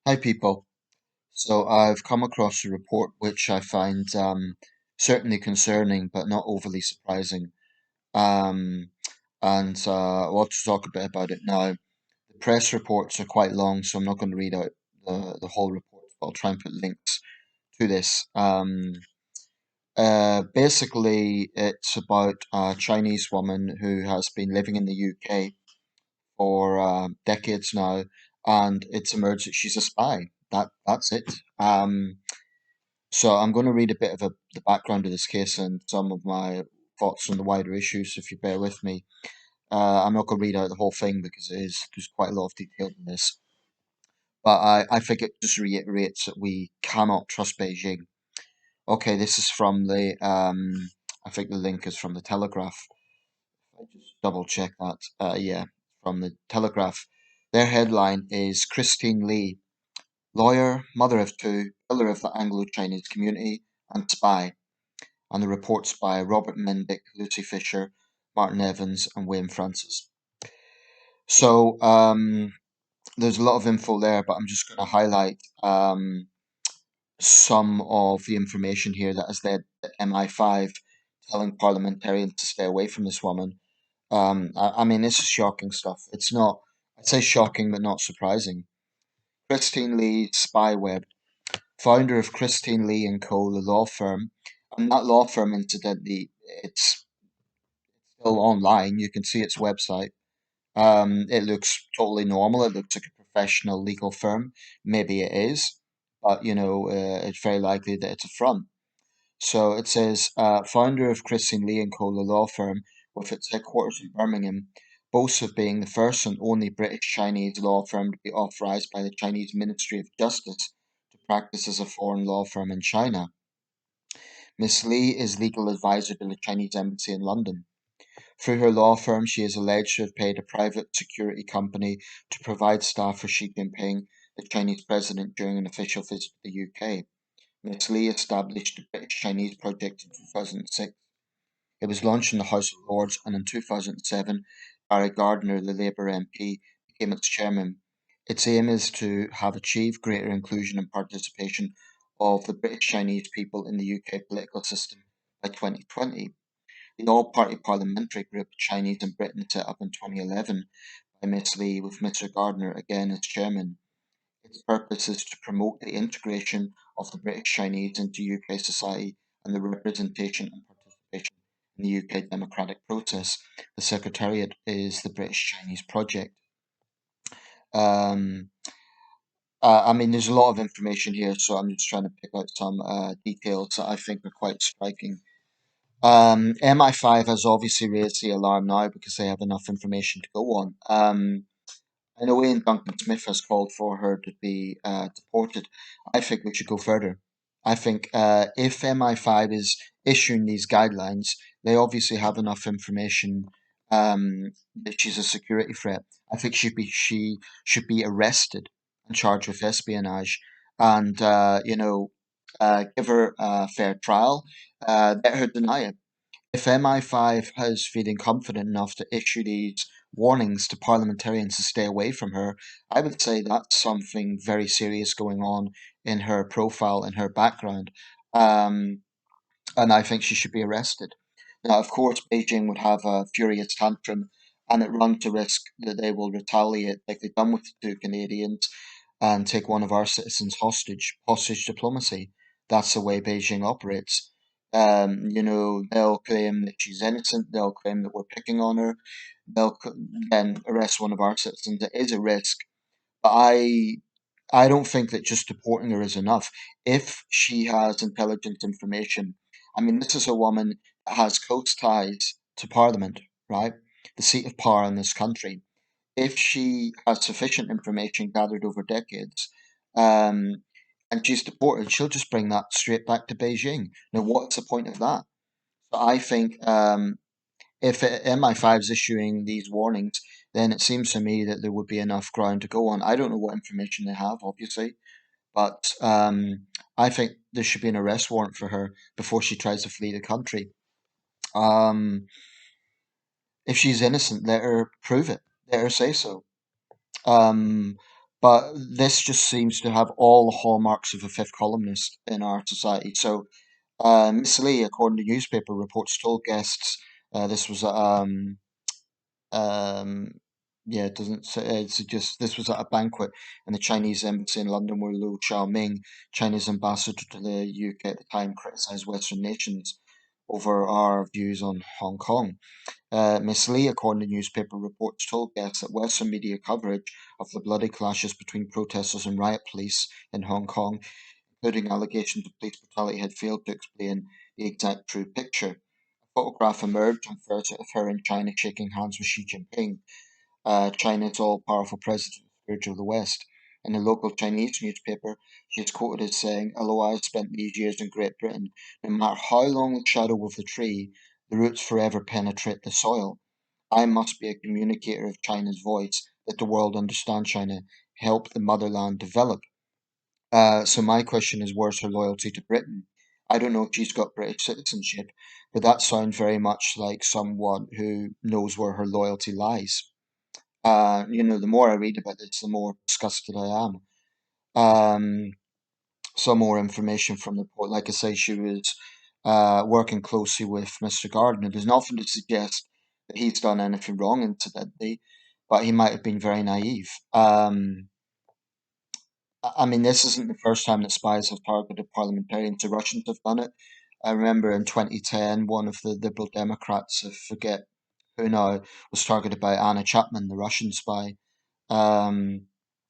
Hi, people. So I've come across a report which I find certainly concerning, but not overly surprising. Um, I want to talk a bit about it now. The press reports are quite long, so I'm not going to read out the whole report, but I'll try and put links to this. Basically, it's about a Chinese woman who has been living in the UK for decades now, and it's emerged that she's a spy. That's it. So I'm going to read a bit of the background of this case and some of my thoughts on the wider issues, if you bear with me. I'm not going to read out the whole thing because there's quite a lot of detail in this, but I think it just reiterates that we cannot trust Beijing. Okay, this is from I think the link is from the Telegraph. I just double check that. Yeah, from the Telegraph. Their headline is Christine Lee, lawyer, mother of two, pillar of the Anglo-Chinese community, and spy, and the reports by Robert Mendick, Lucy Fisher, Martin Evans, and William Francis. So there's a lot of info there, but I'm just going to highlight some of the information here that has led to MI5 telling parliamentarians to stay away from this woman. I mean, this is shocking stuff. It's not, I'd say shocking, but not surprising. Christine Lee, Spyweb, founder of Christine Lee and Co., the law firm, and that law firm, incidentally, it's still online. You can see its website. It looks totally normal. It looks like a professional legal firm. Maybe it is, but it's very likely that it's a front. So it says, founder of Christine Lee and Co. the law firm, with its headquarters in Birmingham, boasts of being the first and only British Chinese law firm to be authorized by the Chinese Ministry of Justice to practice as a foreign law firm in China. Miss Lee is legal advisor to the Chinese embassy in London. Through her law firm, she is alleged to have paid a private security company to provide staff for Xi Jinping, the Chinese president, during an official visit to the UK. Ms. Lee established the British-Chinese Project in 2006. It was launched in the House of Lords, and in 2007, Barry Gardiner, the Labour MP, became its chairman. Its aim is to have achieved greater inclusion and participation of the British Chinese people in the UK political system by 2020. The all-party parliamentary group Chinese in Britain set up in 2011 by Miss Lee with Mr Gardner again as chairman. Its purpose is to promote the integration of the British Chinese into UK society and the representation and participation in the UK democratic process. The Secretariat is the British Chinese Project. Um, I mean, there's a lot of information here, so I'm just trying to pick out some details that I think are quite striking. MI5 has obviously raised the alarm now because they have enough information to go on. I know Ian Duncan Smith has called for her to be deported. I think we should go further. I think if MI5 is issuing these guidelines, they obviously have enough information that she's a security threat. I think she should be arrested and charged with espionage, and give her a fair trial. Let her deny it. If MI5 is feeling confident enough to issue these warnings to parliamentarians to stay away from her, I would say that's something very serious going on in her profile, in her background. Um, and I think she should be arrested. Now, of course, Beijing would have a furious tantrum, and it runs the risk that they will retaliate like they've done with the two Canadians and take one of our citizens hostage. Hostage diplomacy. That's the way Beijing operates. They'll claim that she's innocent. They'll claim that we're picking on her. They'll then arrest one of our citizens. It is a risk, but I don't think that just deporting her is enough. If she has intelligence information, I mean, this is a woman that has close ties to Parliament, right? The seat of power in this country. If she has sufficient information gathered over decades, um, and she's deported, she'll just bring that straight back to Beijing. Now, what's the point of that? So I think if MI5 is issuing these warnings, then it seems to me that there would be enough ground to go on. I don't know what information they have, obviously, but I think there should be an arrest warrant for her before she tries to flee the country. Um, if she's innocent, let her prove it. Let her say so. Um, But this just seems to have all the hallmarks of a fifth columnist in our society. So Miss Lee, according to newspaper reports, told guests this was um, yeah, it doesn't say, it's just this was at a banquet in the Chinese embassy in London where Liu Xiaoming, Chinese ambassador to the UK at the time, criticised Western nations over our views on Hong Kong. Miss Lee, according to newspaper reports, told guests that Western media coverage of the bloody clashes between protesters and riot police in Hong Kong, including allegations of police brutality, had failed to explain the exact true picture. A photograph emerged on Thursday of her in China shaking hands with Xi Jinping, China's all-powerful president, Scourge of the West. In a local Chinese newspaper, she is quoted as saying, "Although I have spent these years in Great Britain, no matter how long the shadow of the tree, the roots forever penetrate the soil. I must be a communicator of China's voice, that the world understand China, help the motherland develop." So my question is, where's her loyalty to Britain? I don't know if she's got British citizenship, but that sounds very much like someone who knows where her loyalty lies. The more I read about this, the more disgusted I am. Um, some more information from the report. Like I say, she was working closely with Mr. Gardner. There's nothing to suggest that he's done anything wrong, incidentally, but he might have been very naive. I mean, this isn't the first time that spies have targeted parliamentarians. The Russians have done it. I remember in 2010, one of the Liberal Democrats, I forget who now, was targeted by Anna Chapman, the Russian spy. Um,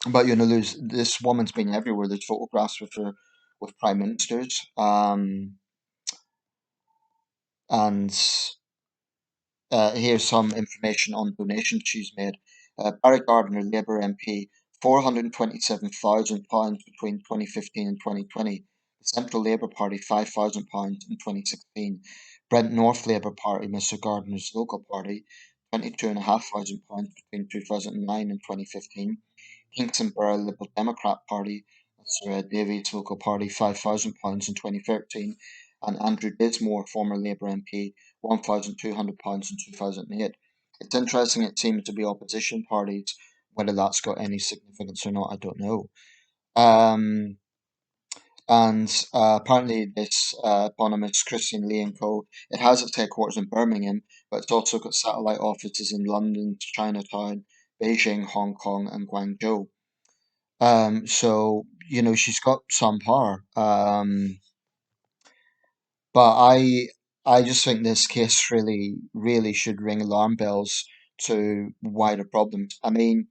but this woman's been everywhere. There's photographs with her with prime ministers, and here's some information on donations she's made. Barry Gardiner, Labour MP, £427,000 between 2015 and 2020. The Central Labour Party, £5,000 in 2016. Brent North Labour Party, Mr Gardiner's local party, £22,500 between 2009 and 2015. Kingston Borough Liberal Democrat Party, Sir Davies local party, £5,000 in 2013, and Andrew Dismore, former Labour MP, £1,200 in 2008. It's interesting, it seems to be opposition parties. Whether that's got any significance or not, I don't know. Um, and apparently, this eponymous Christian Lee and Co. It has its headquarters in Birmingham, but it's also got satellite offices in London, Chinatown, Beijing, Hong Kong, and Guangzhou. So she's got some power. But I just think this case really, really should ring alarm bells to wider problems. I mean,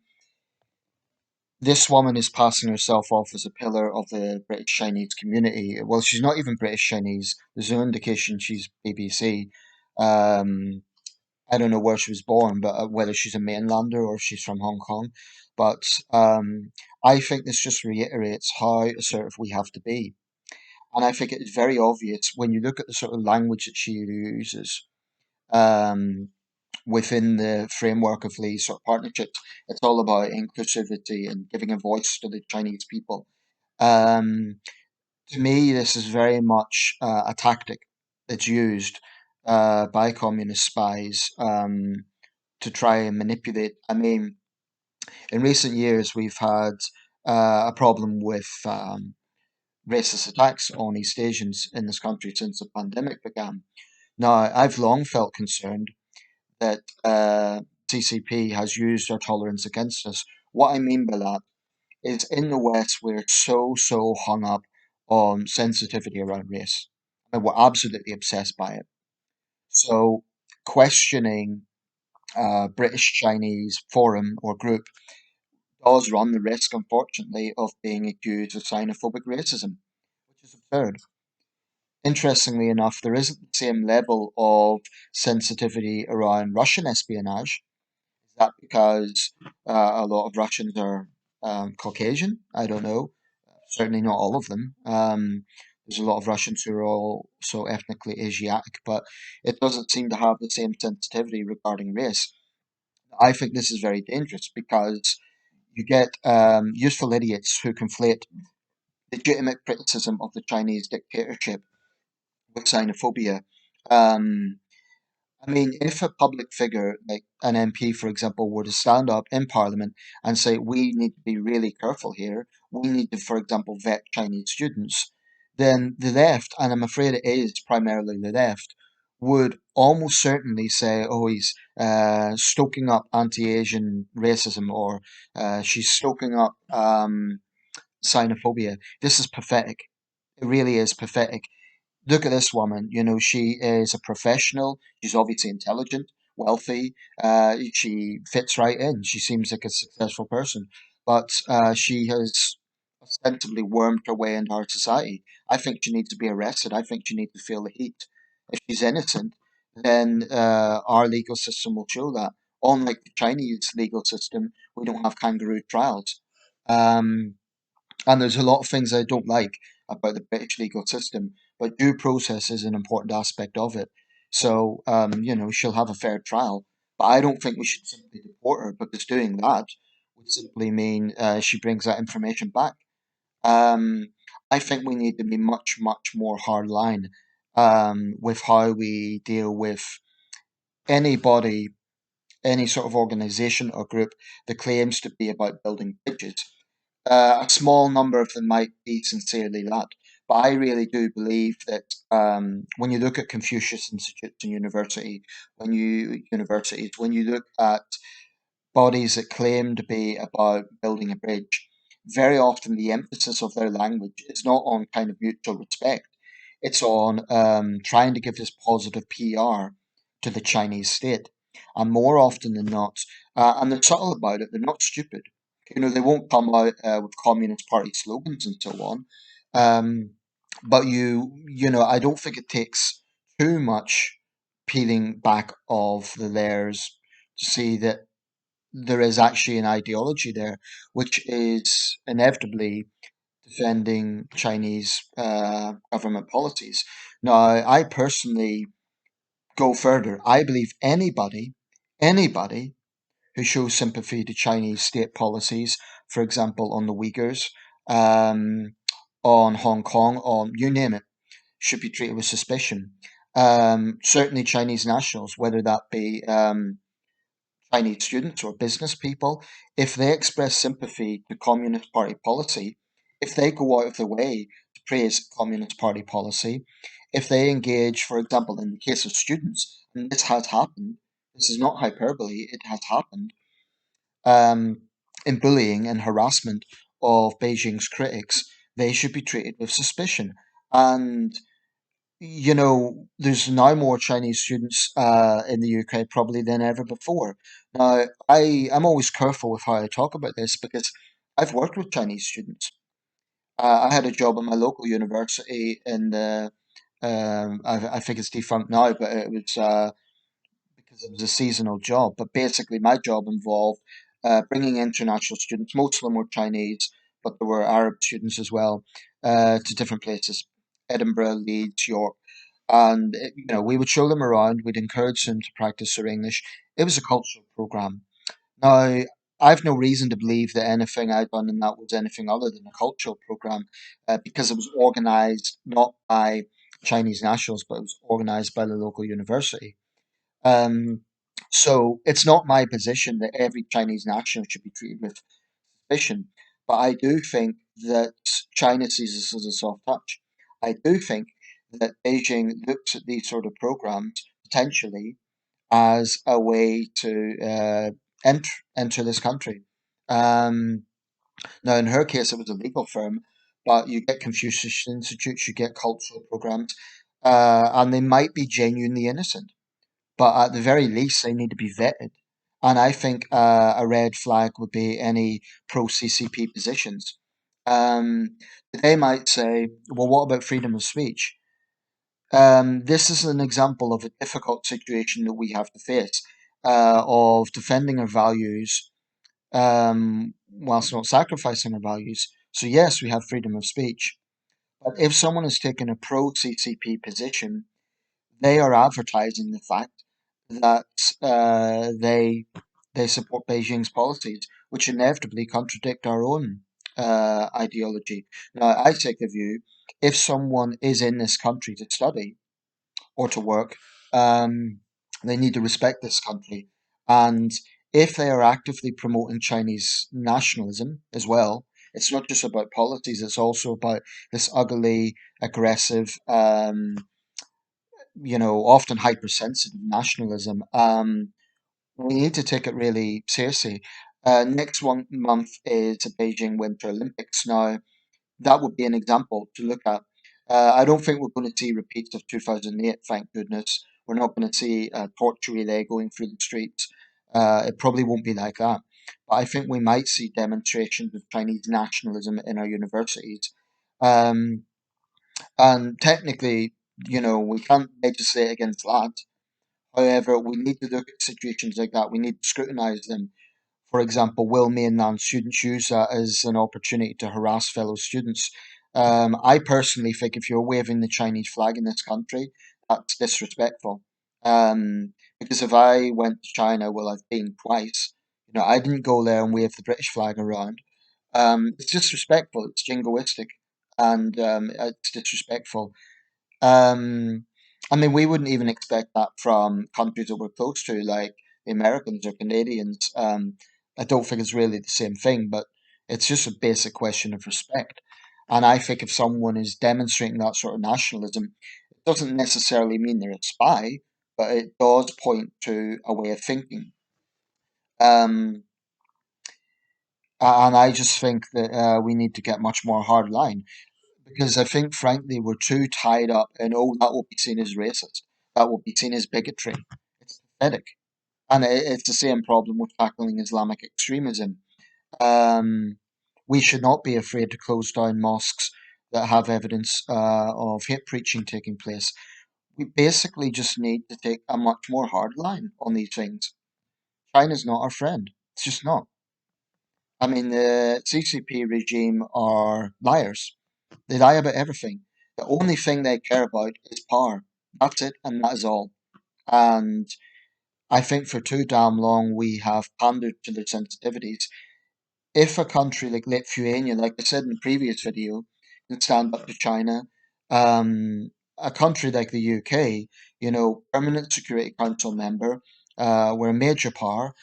this woman is passing herself off as a pillar of the British Chinese community. Well, she's not even British Chinese. There's no indication she's BBC. Um, I don't know where she was born, but whether she's a mainlander or if she's from Hong Kong. But I think this just reiterates how assertive we have to be. And I think it is very obvious when you look at the sort of language that she uses um, within the framework of these sort of partnerships. It's all about inclusivity and giving a voice to the Chinese people. Um, to me, this is very much a tactic that's used by communist spies to try and manipulate. I mean, in recent years, we've had a problem with racist attacks on East Asians in this country since the pandemic began. Now, I've long felt concerned that CCP has used our tolerance against us. What I mean by that is in the West, we're so hung up on sensitivity around race. And we're absolutely obsessed by it. So, questioning British Chinese forum or group does run the risk, unfortunately, of being accused of xenophobic racism, which is absurd. Interestingly enough, there isn't the same level of sensitivity around Russian espionage. Is that because a lot of Russians are Caucasian? I don't know. Certainly not all of them. There's a lot of Russians who are also ethnically Asiatic, but it doesn't seem to have the same sensitivity regarding race. I think this is very dangerous because you get useful idiots who conflate legitimate criticism of the Chinese dictatorship with xenophobia. Um, I mean, if a public figure like an MP, for example, were to stand up in Parliament and say, we need to be really careful here, we need to, for example, vet Chinese students, then the left, and I'm afraid it is primarily the left, would almost certainly say, oh, he's stoking up anti-Asian racism, or she's stoking up xenophobia. This is pathetic. It really is pathetic. Look at this woman. You know, she is a professional. She's obviously intelligent, wealthy. She fits right in. She seems like a successful person, but she has ostensibly wormed her way into our society. I think she needs to be arrested. I think she needs to feel the heat. If she's innocent, then our legal system will show that. Unlike the Chinese legal system, we don't have kangaroo trials. Um, and there's a lot of things I don't like about the British legal system, but due process is an important aspect of it. So, you know, she'll have a fair trial. But I don't think we should simply deport her because doing that would simply mean she brings that information back. Um, I think we need to be much, much more hard line with how we deal with anybody, any sort of organization or group that claims to be about building bridges. A small number of them might be sincerely that, but I really do believe that when you look at Confucius Institutes and universities, when you look at bodies that claim to be about building a bridge, very often the emphasis of their language is not on kind of mutual respect. It's on trying to give this positive PR to the Chinese state. And more often than not, and they're subtle about it, they're not stupid. You know, they won't come out with Communist Party slogans and so on. Um, but you know, I don't think it takes too much peeling back of the layers to see that there is actually an ideology there, which is inevitably defending Chinese government policies. Now, I personally go further. I believe anybody who shows sympathy to Chinese state policies, for example, on the Uyghurs, um, on Hong Kong, on you name it, should be treated with suspicion. Certainly, Chinese nationals, whether that be Chinese students or business people, if they express sympathy to Communist Party policy, if they go out of their way to praise Communist Party policy, if they engage, for example, in the case of students, and this has happened, this is not hyperbole, it has happened, um, in bullying and harassment of Beijing's critics, they should be treated with suspicion. And you know, there's now more Chinese students in the UK probably than ever before. Now, I'm always careful with how I talk about this because I've worked with Chinese students. I had a job at my local university in the, I think it's defunct now, but it was because it was a seasonal job. But basically, my job involved bringing international students. Most of them were Chinese, but there were Arab students as well, to different places: Edinburgh, Leeds, York, and you know we would show them around. We'd encourage them to practice their English. It was a cultural program. Now, I've no reason to believe that anything I'd done in that was anything other than a cultural program, because it was organised not by Chinese nationals, but it was organised by the local university. Um, so it's not my position that every Chinese national should be treated with suspicion, but I do think that China sees this as a soft touch. I do think that Beijing looks at these sort of programs potentially as a way to enter this country. Um, Now, in her case, it was a legal firm, but you get Confucius Institutes, you get cultural programs, and they might be genuinely innocent, but at the very least, they need to be vetted. And I think a red flag would be any pro CCP positions. Um, they might say, well, what about freedom of speech? This is an example of a difficult situation that we have to face of defending our values whilst not sacrificing our values. So, yes, we have freedom of speech. But if someone is taking a pro CCP position, they are advertising the fact that they support Beijing's policies, which inevitably contradict our own ideology. Now, I take the view if someone is in this country to study or to work, um, They need to respect this country. And if they are actively promoting Chinese nationalism as well, it's not just about policies, it's also about this ugly, aggressive, often hypersensitive nationalism. We need to take it really seriously. Next one month is the Beijing Winter Olympics. Now, that would be an example to look at. I don't think we're going to see repeats of 2008, thank goodness. We're not going to see a torch relay going through the streets. It probably won't be like that. But I think we might see demonstrations of Chinese nationalism in our universities. Um, and technically, we can't legislate against that. However, we need to look at situations like that. We need to scrutinise them. For example, will mainland students use that as an opportunity to harass fellow students? I personally think if you're waving the Chinese flag in this country, that's disrespectful. Because if I went to China, well, I've been twice. I didn't go there and wave the British flag around. It's disrespectful. It's jingoistic, and it's disrespectful. Um, I mean, we wouldn't even expect that from countries that we're close to, like the Americans or Canadians. I don't think it's really the same thing, but it's just a basic question of respect. And I think if someone is demonstrating that sort of nationalism, it doesn't necessarily mean they're a spy, but it does point to a way of thinking. Um, and I just think that we need to get much more hard line. Because I think, frankly, we're too tied up in, oh, that will be seen as racist, that will be seen as bigotry. It's pathetic. And it's the same problem with tackling Islamic extremism. Um, we should not be afraid to close down mosques that have evidence of hate preaching taking place. We basically just need to take a much more hard line on these things. China's not our friend. It's just not. I mean, the CCP regime are liars. They lie about everything. The only thing they care about is power. That's it, and that is all. And I think for too damn long we have pandered to their sensitivities. If a country like Lithuania, like I said in the previous video, can stand up to China, a country like the UK, permanent Security Council member, we're a major power,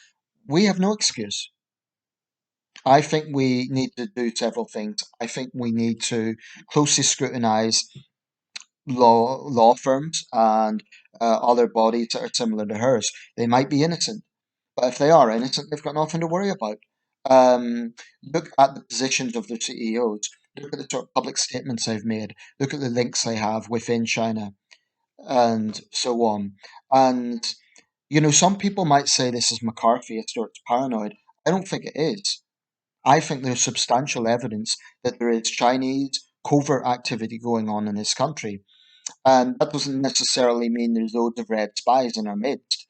we have no excuse. I think we need to do several things. I think we need to closely scrutinise law firms and other bodies that are similar to hers. They might be innocent, but if they are innocent, they've got nothing to worry about. Look at the positions of their CEOs. Look at the sort of public statements they've made. Look at the links they have within China, and so on. And some people might say this is McCarthyist or it's paranoid. I don't think it is. I think there's substantial evidence that there is Chinese covert activity going on in this country. And that doesn't necessarily mean there's loads of red spies in our midst.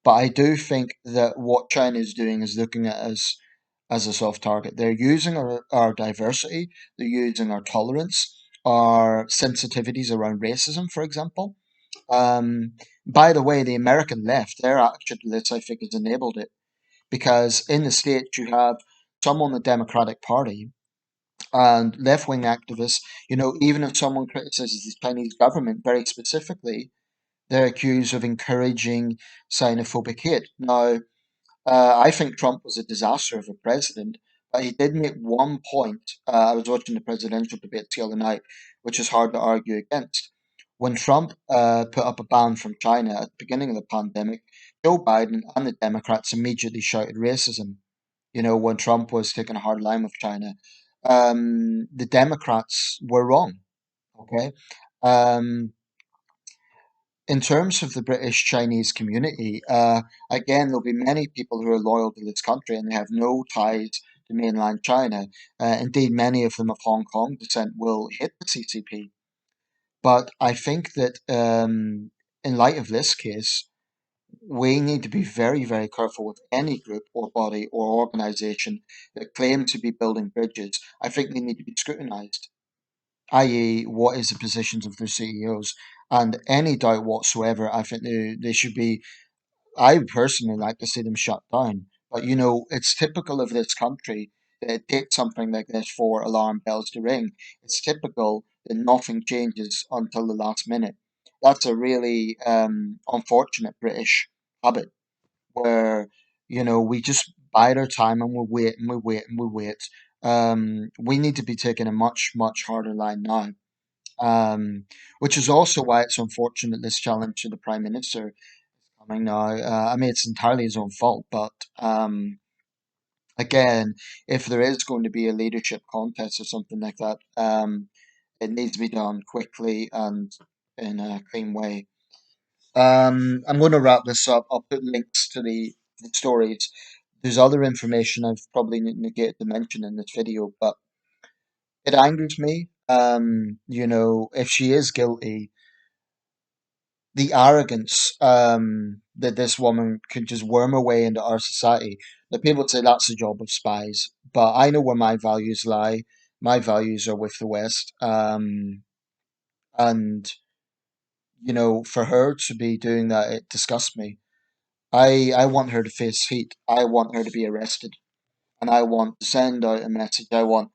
But I do think that what China is doing is looking at us as a soft target. They're using our diversity, they're using our tolerance, our sensitivities around racism, for example. Um, by the way, the American left, their attitude to this, I think, has enabled it. Because in the States, you have some on the Democratic Party and left wing activists, even if someone criticizes the Chinese government very specifically, they're accused of encouraging xenophobic hate. Now, I think Trump was a disaster of a president, but he did make one point. I was watching the presidential debate the other night, which is hard to argue against. When Trump put up a ban from China at the beginning of the pandemic, Joe Biden and the Democrats immediately shouted racism. When Trump was taking a hard line with China, the Democrats were wrong. Okay. Um, in terms of the British Chinese community, again, there'll be many people who are loyal to this country and they have no ties to mainland China. Indeed, many of them of Hong Kong descent will hit the CCP. But I think that in light of this case, we need to be very, very careful with any group or body or organization that claim to be building bridges. I think they need to be scrutinized, i.e., what is the positions of their CEOs? And any doubt whatsoever, I think they should be. I personally like to see them shut down. But it's typical of this country that it takes something like this for alarm bells to ring. It's typical that nothing changes until the last minute. That's a really unfortunate British habit where we just bide our time and we wait and we wait and we wait. We need to be taking a much harder line now. Which is also why it's unfortunate this challenge to the prime minister coming now. I mean, it's entirely his own fault, but again, if there is going to be a leadership contest or something like that, it needs to be done quickly and in a clean way. I'm going to wrap this up. I'll put links to the stories. There's other information I've probably negated to mention in this video, but it angers me. If she is guilty, the arrogance that this woman could just worm her way into our society. The people would say that's the job of spies, but I know where my values lie. My values are with the West, and for her to be doing that, it disgusts me. I want her to face heat. I want her to be arrested, and I want to send out a message. I want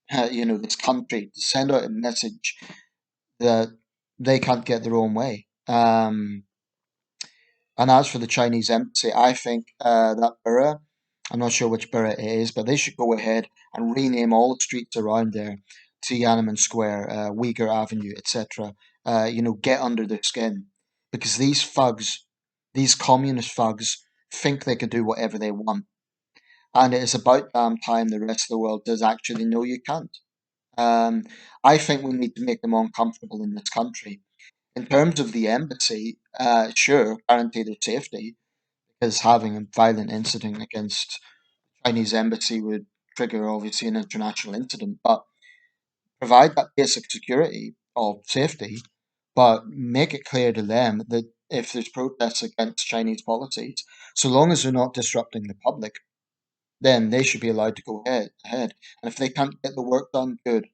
this country to send out a message that they can't get their own way. And as for the Chinese embassy, I think that borough, I'm not sure which borough it is, but they should go ahead and rename all the streets around there to Tiananmen Square, Uyghur Avenue, etc. Get under their skin. Because these thugs, these communist thugs, think they can do whatever they want. And it is about damn time the rest of the world does actually know you can't. Um, I think we need to make them uncomfortable in this country. In terms of the embassy, sure, guarantee their safety, because having a violent incident against Chinese embassy would trigger obviously an international incident, but provide that basic security of safety, but make it clear to them that if there's protests against Chinese policies, so long as they're not disrupting the public, then they should be allowed to go ahead. And if they can't get the work done, good.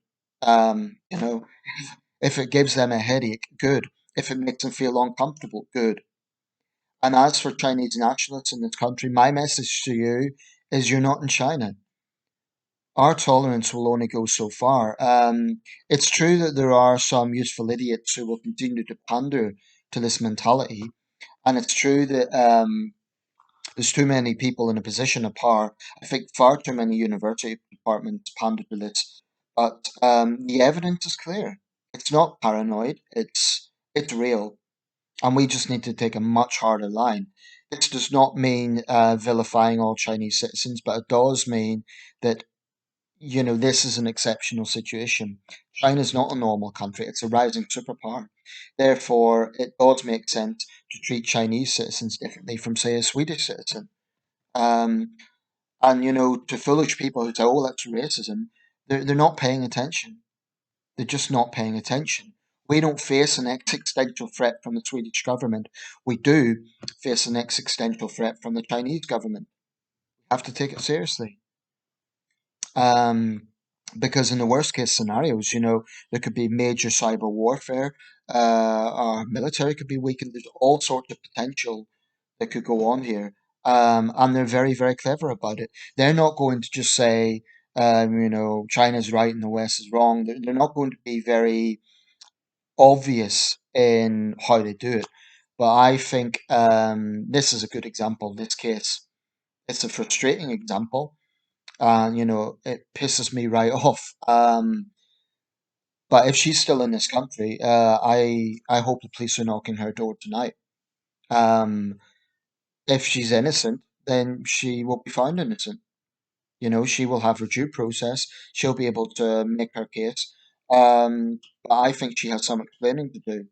If it gives them a headache, good. If it makes them feel uncomfortable, good. And as for Chinese nationalists in this country, my message to you is you're not in China. Our tolerance will only go so far. It's true that there are some useful idiots who will continue to pander to this mentality, and it's true that there's too many people in a position of power. I think far too many university departments pander to this, but the evidence is clear. It's not paranoid. It's real. And we just need to take a much harder line. This does not mean vilifying all Chinese citizens, but it does mean that this is an exceptional situation. China is not a normal country; it's a rising superpower. Therefore, it does make sense to treat Chinese citizens differently from, say, a Swedish citizen. Um, and to foolish people who say, "Oh, that's racism," they're not paying attention. They're just not paying attention. We don't face an existential threat from the Swedish government. We do face an existential threat from the Chinese government. We have to take it seriously. Um, because in the worst case scenarios, there could be major cyber warfare. Our military could be weakened. There's all sorts of potential that could go on here. And they're very clever about it. They're not going to just say, China's right and the West is wrong. They're not going to be very obvious in how they do it. But I think this is a good example. This case, it's a frustrating example, and it pisses me right off. But if she's still in this country, I hope the police are knocking her door tonight. Um, if she's innocent, then she will be found innocent. She will have her due process. She'll be able to make her case. But I think she has some explaining to do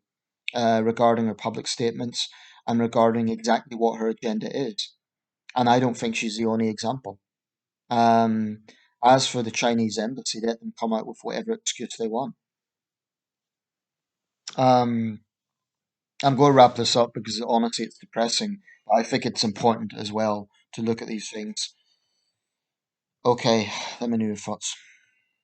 regarding her public statements and regarding exactly what her agenda is. And I don't think she's the only example. Um, as for the Chinese embassy, let them come out with whatever excuse they want. Um, I'm going to wrap this up because honestly, it's depressing. But I think it's important as well to look at these things. Okay, let me know your thoughts.